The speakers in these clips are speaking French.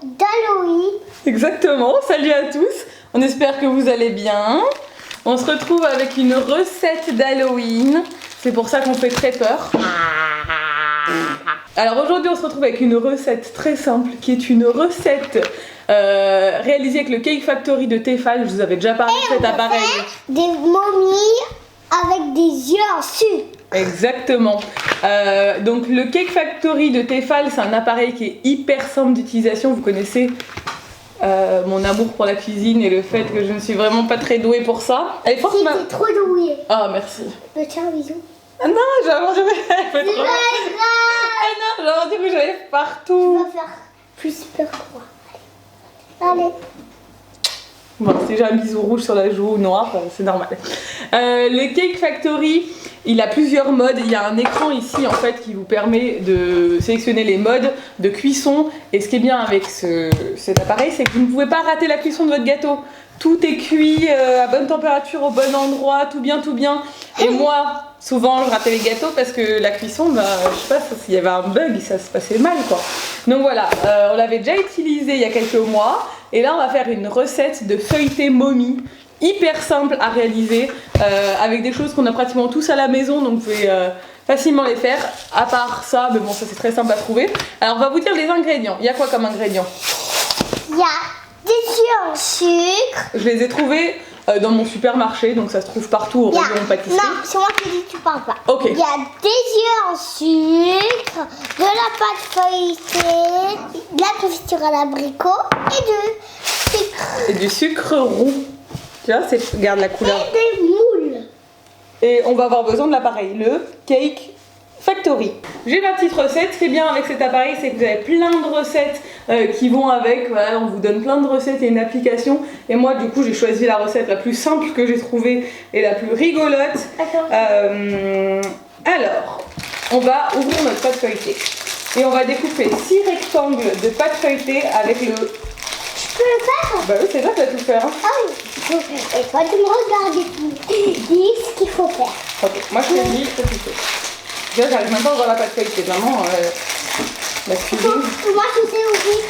d'Halloween. Exactement, salut à tous, on espère que vous allez bien. On se retrouve avec une recette d'Halloween, c'est pour ça qu'on fait très peur. Alors aujourd'hui on se retrouve avec une recette très simple qui est une recette réalisée avec le Cake Factory de Tefal. Je vous avais déjà parlé de cet appareil. Des momies avec des yeux en sucre. Exactement. Donc le Cake Factory de Tefal, c'est un appareil qui est hyper simple d'utilisation. Vous connaissez mon amour pour la cuisine et le fait que je ne suis vraiment pas très douée pour ça. Elle est forte, T'es trop douée. Ah merci. Tiens, bisous. Ah non, j'ai avoir du rouge. C'est pas grave. Ah non, j'ai avoir du rouge à lèvres Tu partout. vas faire plus peur que moi. Allez. Bon, si j'ai un bisou rouge sur la joue noire, c'est normal. Le Cake Factory, il a plusieurs modes. Il y a un écran ici en fait qui vous permet de sélectionner les modes de cuisson. Et ce qui est bien avec cet appareil, c'est que vous ne pouvez pas rater la cuisson de votre gâteau. Tout est cuit à bonne température, au bon endroit, tout bien, tout bien. Et moi, souvent, je ratais les gâteaux parce que la cuisson, je sais pas, s'il y avait un bug, ça se passait mal quoi. Donc voilà, on l'avait déjà utilisé il y a quelques mois. Et là, on va faire une recette de feuilleté momie, hyper simple à réaliser, avec des choses qu'on a pratiquement tous à la maison, donc vous pouvez facilement les faire. À part ça, mais bon, ça c'est très simple à trouver. Alors, on va vous dire les ingrédients. Il y a quoi comme ingrédients? Il y a des yeux en sucre. Je les ai trouvés dans mon supermarché, donc ça se trouve partout au rayon pâtisserie. Non, c'est moi qui dis, tu parles pas. Ok. Il y a des yeux en sucre, de la pâte feuilletée, de la confiture à l'abricot et du sucre. Et du sucre roux. Tu vois, regarde la couleur. Et des moules. Et on va avoir besoin de l'appareil, le Cake Factory. J'ai ma petite recette. Ce qui est bien avec cet appareil, c'est que vous avez plein de recettes qui vont avec. Voilà, on vous donne plein de recettes et une application. Et moi, du coup, j'ai choisi la recette la plus simple que j'ai trouvée et la plus rigolote. Alors, on va ouvrir notre pâte feuilletée. Et on va découper 6 rectangles de pâte feuilletée avec le... Je peux le faire? Bah oui, c'est toi qui vas tout faire. Hein. Ah oui. Et toi, tu me regardes et tu dis ce qu'il faut faire. Ok, moi je te dis ce que tu fais. Déjà, j'arrive même pas à voir la pâte feuilletée. Vraiment, la cuisine. Moi, tu sais ouvrir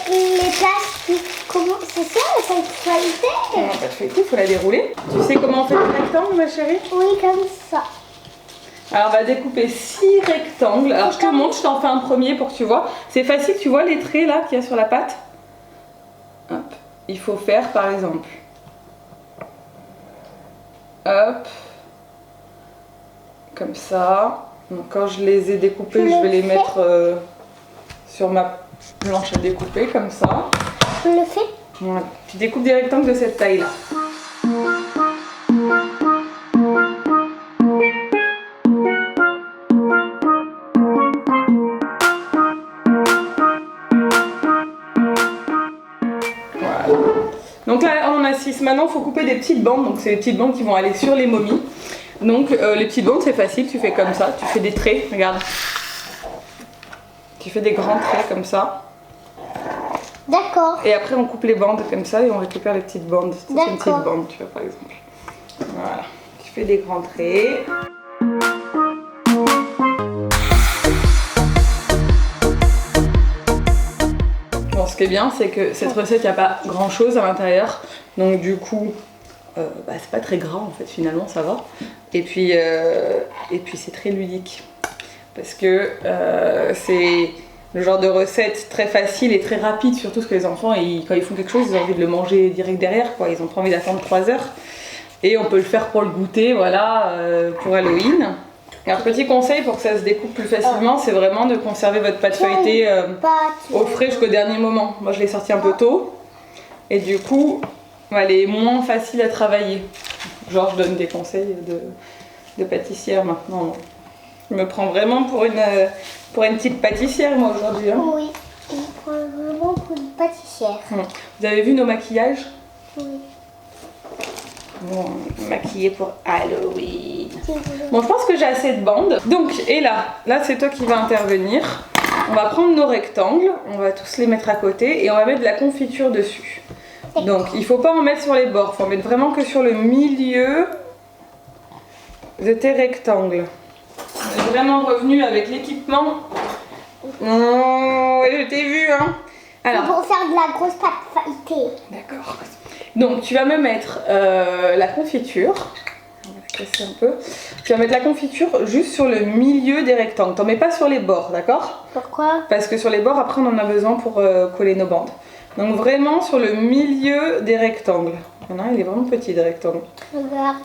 les plastiques. Comment c'est ça, la pâte feuilletée? La pâte feuilletée, il faut la dérouler. Tu sais comment on fait le rectangle, ma chérie? Oui, comme ça. Alors, on va découper 6 rectangles. Alors, je te montre, je t'en fais un premier pour que tu vois. C'est facile, tu vois les traits là qu'il y a sur la pâte? Hop. Il faut faire par exemple. Hop. Comme ça. Donc, quand je les ai découpés, je vais les mettre sur ma planche à découper, comme ça. Je le fais. Voilà. Tu découpes des rectangles de cette taille-là. Voilà. Donc là, on a 6. Maintenant, il faut couper des petites bandes. Donc, c'est des petites bandes qui vont aller sur les momies. Donc, les petites bandes, c'est facile. Tu fais comme ça. Tu fais des traits. Regarde. Tu fais des grands traits comme ça. D'accord. Et après, on coupe les bandes comme ça et on récupère les petites bandes. C'est une petite bande, tu vois, par exemple. Voilà. Tu fais des grands traits. Bon, ce qui est bien, c'est que cette recette, il n'y a pas grand chose à l'intérieur. Donc, du coup, c'est pas très gras en fait, finalement, ça va. Et puis c'est très ludique. Parce que c'est le genre de recette très facile et très rapide, surtout parce que les enfants, quand ils font quelque chose, ils ont envie de le manger direct derrière, quoi. Ils n'ont pas envie d'attendre 3 heures. Et on peut le faire pour le goûter, voilà, pour Halloween. Et un petit conseil pour que ça se découpe plus facilement, c'est vraiment de conserver votre pâte feuilletée au frais jusqu'au dernier moment. Moi, je l'ai sortie un peu tôt. Et du coup, elle est moins facile à travailler. Genre, je donne des conseils de pâtissière maintenant. Je me prends vraiment pour une petite pâtissière, moi, aujourd'hui. Hein. Oui, je me prends vraiment pour une pâtissière. Vous avez vu nos maquillages? Oui. Bon, maquillée pour Halloween. Bon, je pense que j'ai assez de bandes. Donc, et là c'est toi qui vas intervenir. On va prendre nos rectangles, on va tous les mettre à côté et on va mettre de la confiture dessus. Donc, il ne faut pas en mettre sur les bords, il faut en mettre vraiment que sur le milieu de tes rectangles. On est vraiment revenu avec l'équipement. Oh, je t'ai vu, hein. Alors, pour faire de la grosse pâte feuilletée. d'accord. Donc tu vas me mettre la confiture. On va la casser un peu. Tu vas mettre la confiture juste sur le milieu des rectangles. T'en mets pas sur les bords, d'accord? Pourquoi? Parce que sur les bords, après, on en a besoin pour coller nos bandes. Donc vraiment sur le milieu des rectangles. Il y en a un, il est vraiment petit, des rectangles. Regarde.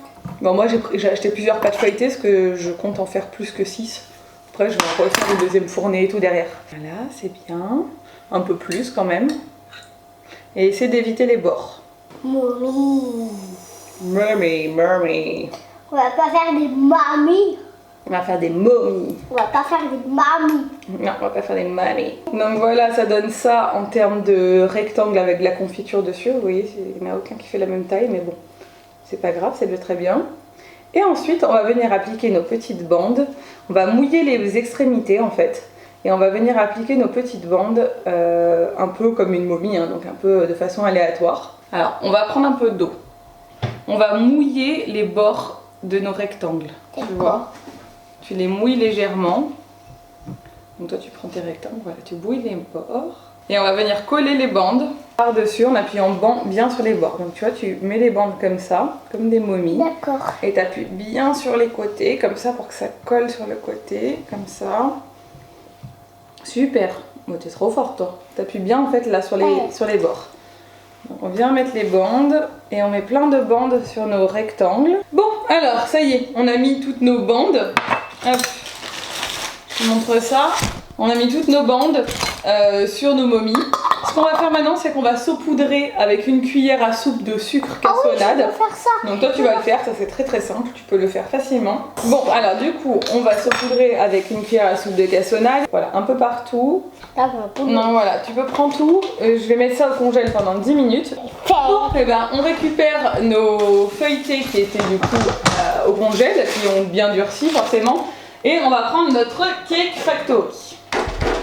Bon, moi, j'ai acheté plusieurs pâtes feuilletées parce que je compte en faire plus que 6. Après, je vais en refaire une deuxième fournée et tout derrière. Voilà, c'est bien. Un peu plus quand même. Et essayer d'éviter les bords. Mommy. Mummy. On va pas faire des mamies. On va faire des momies. On va pas faire des mamies. Non, on va pas faire des mamies. Donc voilà, ça donne ça en termes de rectangle avec de la confiture dessus. Vous voyez, il n'y en a aucun qui fait la même taille, mais bon, c'est pas grave, c'est déjà très bien. Et ensuite, on va venir appliquer nos petites bandes. On va mouiller les extrémités en fait. Et on va venir appliquer nos petites bandes un peu comme une momie, hein, donc un peu de façon aléatoire. Alors, on va prendre un peu d'eau. On va mouiller les bords de nos rectangles. Tu vois ? Tu les mouilles légèrement. Donc toi, tu prends tes rectangles, voilà, tu mouilles les bords. Et on va venir coller les bandes par-dessus en appuyant bien sur les bords. Donc tu vois, tu mets les bandes comme ça, comme des momies. D'accord. Et tu appuies bien sur les côtés, comme ça, pour que ça colle sur le côté, comme ça. Super. Bon, t'es trop fort, toi. T'appuies bien, en fait, là, sur les bords. Donc, on vient mettre les bandes et on met plein de bandes sur nos rectangles. Bon, alors, ça y est, on a mis toutes nos bandes. Hop, je vous montre ça. On a mis toutes nos bandes sur nos momies. Ce qu'on va faire maintenant, c'est qu'on va saupoudrer avec une cuillère à soupe de sucre cassonade. Ah oui, je peux faire ça. Donc toi, tu vas le faire, ça c'est très très simple, tu peux le faire facilement. Bon, alors du coup, on va saupoudrer avec une cuillère à soupe de cassonade. Voilà, un peu partout. Non, voilà, tu peux prendre tout. Je vais mettre ça au congèle pendant 10 minutes. Bon, et ben, on récupère nos feuilletés qui étaient du coup au congèle, qui ont bien durci forcément. Et on va prendre notre Cake Factory.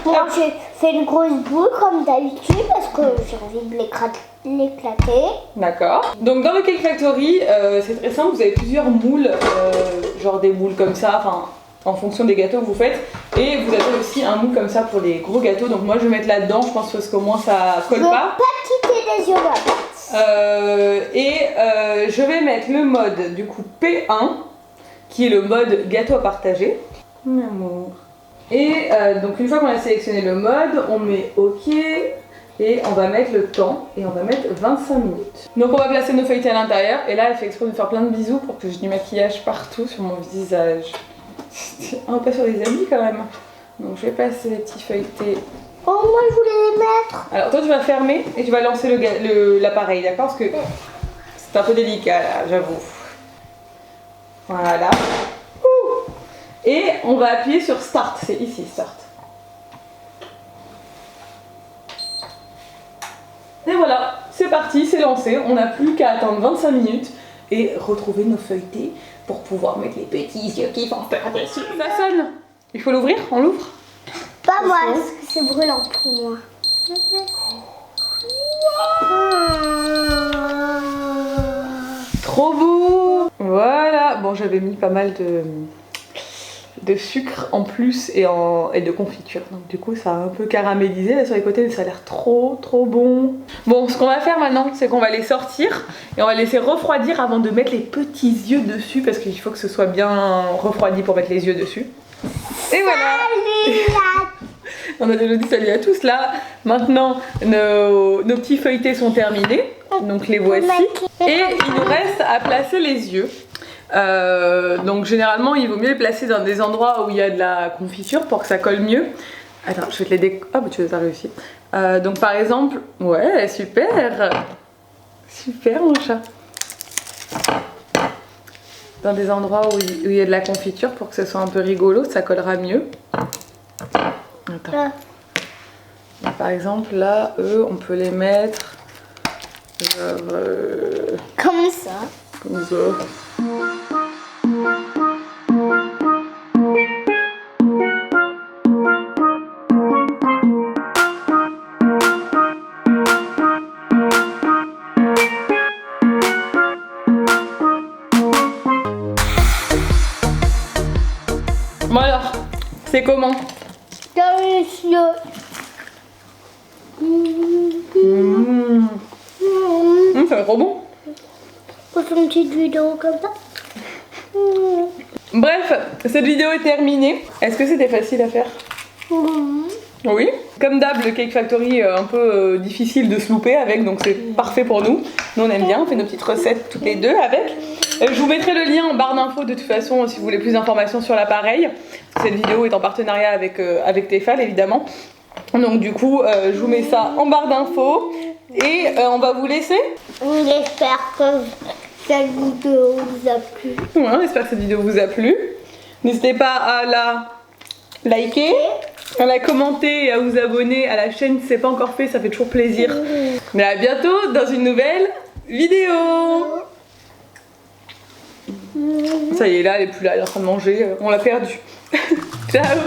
Moi, j'ai fait une grosse boule comme d'habitude parce que j'ai envie de l'éclater. D'accord. Donc dans le Cake Factory, c'est très simple, vous avez plusieurs moules, genre des moules comme ça, enfin en fonction des gâteaux que vous faites. Et vous avez aussi un moule comme ça pour les gros gâteaux. Donc moi je vais mettre là-dedans, je pense parce qu'au moins ça colle pas. Pas quitter les yeux là. Je vais mettre le mode du coup P1, qui est le mode gâteau à partager. Mon amour. Et donc une fois qu'on a sélectionné le mode, on met OK et on va mettre le temps et on va mettre 25 minutes. Donc on va placer nos feuilletés à l'intérieur et là elle fait exprès de me faire plein de bisous pour que j'ai du maquillage partout sur mon visage. Un peu sur les habits quand même. Donc je vais passer les petits feuilletés. Oh moi je voulais les mettre. Alors toi tu vas fermer et tu vas lancer l'appareil, d'accord? Parce que c'est un peu délicat là, j'avoue. Voilà. Et on va appuyer sur Start, c'est ici Start. Et voilà, c'est parti, c'est lancé. On n'a plus qu'à attendre 25 minutes et retrouver nos feuilletés pour pouvoir mettre les petits yeux qui font peur dessus. Ça sonne. Il faut l'ouvrir, on l'ouvre? Pas moi, parce que c'est brûlant pour moi. Trop beau. Voilà, bon j'avais mis pas mal de sucre en plus et de confiture, donc du coup ça a un peu caramélisé là sur les côtés, mais ça a l'air trop bon. Bon, ce qu'on va faire maintenant, c'est qu'on va les sortir et on va les laisser refroidir avant de mettre les petits yeux dessus, parce qu'il faut que ce soit bien refroidi pour mettre les yeux dessus. Et voilà. On a déjà dit salut à tous. Là maintenant nos petits feuilletés sont terminés, donc les voici, et il nous reste à placer les yeux. Donc généralement il vaut mieux les placer dans des endroits où il y a de la confiture pour que ça colle mieux. Attends, je vais te les décoller. Ah bah tu les as réussi. Donc par exemple, ouais, super mon chat. Dans des endroits où il y a de la confiture pour que ce soit un peu rigolo, ça collera mieux. Attends. Par exemple là, eux, on peut les mettre comme ça. Comme ça. Bon alors, c'est comment? Délicieux. trop bon. Pour faire une petite vidéo comme ça. Bref, cette vidéo est terminée. Est-ce que c'était facile à faire? Oui. Comme d'hab, le Cake Factory un peu difficile de se louper avec, donc c'est parfait pour nous. Nous on aime bien, on fait nos petites recettes toutes les deux avec. Je vous mettrai le lien en barre d'infos de toute façon si vous voulez plus d'informations sur l'appareil. Cette vidéo est en partenariat avec Tefal évidemment. Donc du coup, je vous mets ça en barre d'infos et on va vous laisser. J'espère que cette vidéo vous a plu. Ouais, j'espère que cette vidéo vous a plu. N'hésitez pas à la liker, à la commenter et à vous abonner à la chaîne si ce n'est pas encore fait, ça fait toujours plaisir. Mais à bientôt dans une nouvelle vidéo. Ça y est, là, elle est plus là, elle est en train de manger, on l'a perdue. Ciao.